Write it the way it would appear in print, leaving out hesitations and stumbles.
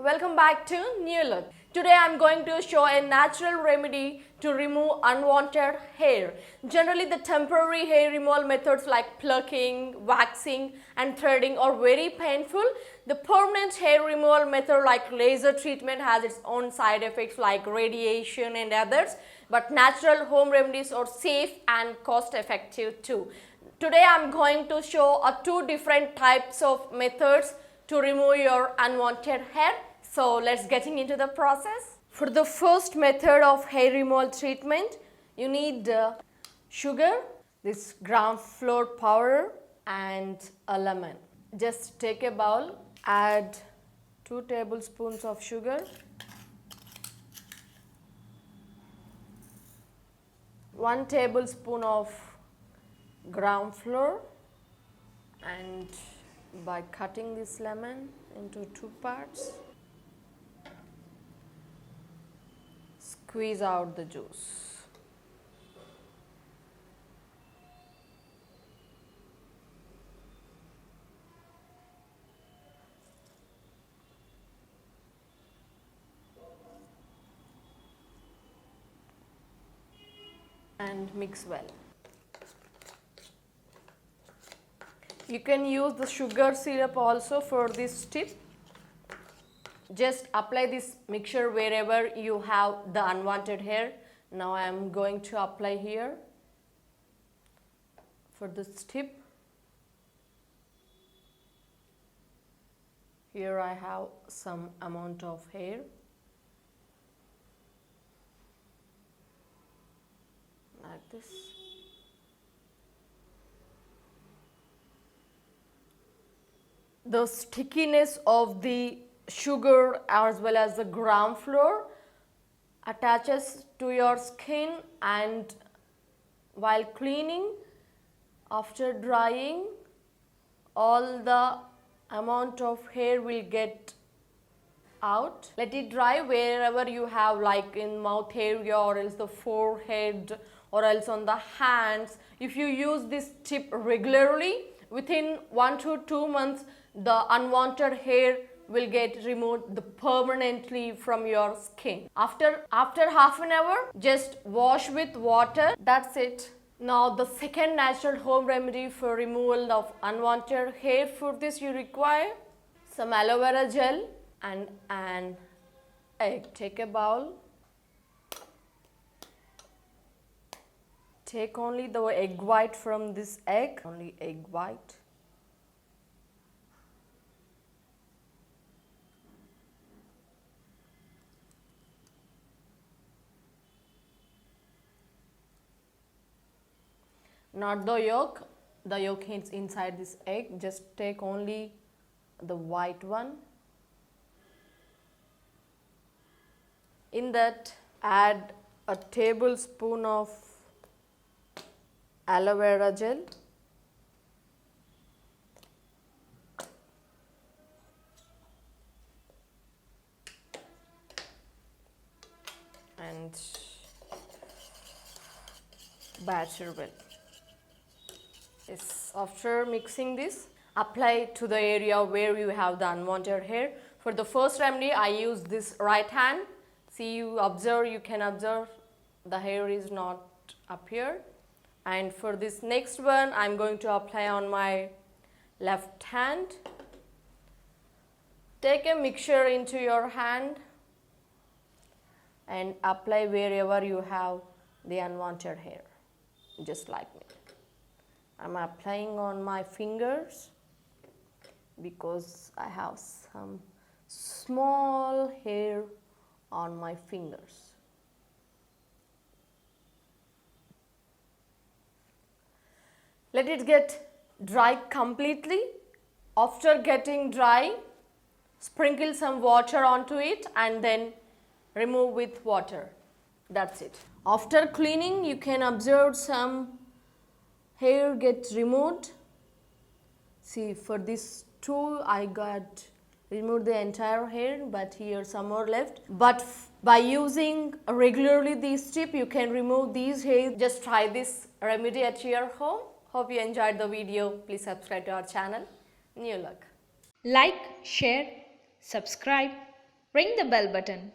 welcome back to New Look. Today I am going to show a natural remedy to remove unwanted hair. Generally the temporary hair removal methods like plucking, waxing and threading are very painful. The permanent hair removal method like laser treatment has its own side effects like radiation and others, but natural home remedies are safe and cost effective too. Today I am going to show two different types of methods to remove your unwanted hair. So let's getting into the process. For the first method of hair removal treatment, you need sugar, this ground floor powder and a lemon. Just take a bowl, add 2 tablespoons of sugar, 1 tablespoon of ground floor, and by cutting this lemon into 2 parts, squeeze out the juice. And mix well. You can use the sugar syrup also for this tip. Just apply this mixture wherever you have the unwanted hair. Now I am going to apply here for this tip. Here I have some amount of hair. Like this. The stickiness of the sugar as well as the ground floor attaches to your skin, and while cleaning, after drying, all the amount of hair will get out. Let it dry wherever you have, like in mouth area or else the forehead or else on the hands. If you use this tip regularly, within 1 to 2 months the unwanted hair will get removed permanently from your skin. After half an hour, just wash with water. That's it. Now the second natural home remedy for removal of unwanted hair. For this you require some aloe vera gel and an egg. Take a bowl. Take only the egg white from this egg, only egg white. Not the yolk is inside this egg, just take only the white one. In that, add a tablespoon of aloe vera gel, and batter well. Yes, after mixing this, apply to the area where you have the unwanted hair. For the first remedy, I use this right hand. See, you can observe the hair is not up here. And for this next one, I am going to apply on my left hand. Take a mixture into your hand and apply wherever you have the unwanted hair, just like me. I am applying on my fingers because I have some small hair on my fingers. Let it get dry completely. After getting dry, sprinkle some water onto it and then remove with water. That's it. After cleaning, you can observe some hair gets removed. See, for this two I got removed the entire hair, but here some more left. But by using regularly this tip, you can remove these hair. Just try this remedy at your home. Hope you enjoyed the video. Please subscribe to our channel, New Look. Like, share, subscribe Ring the bell button.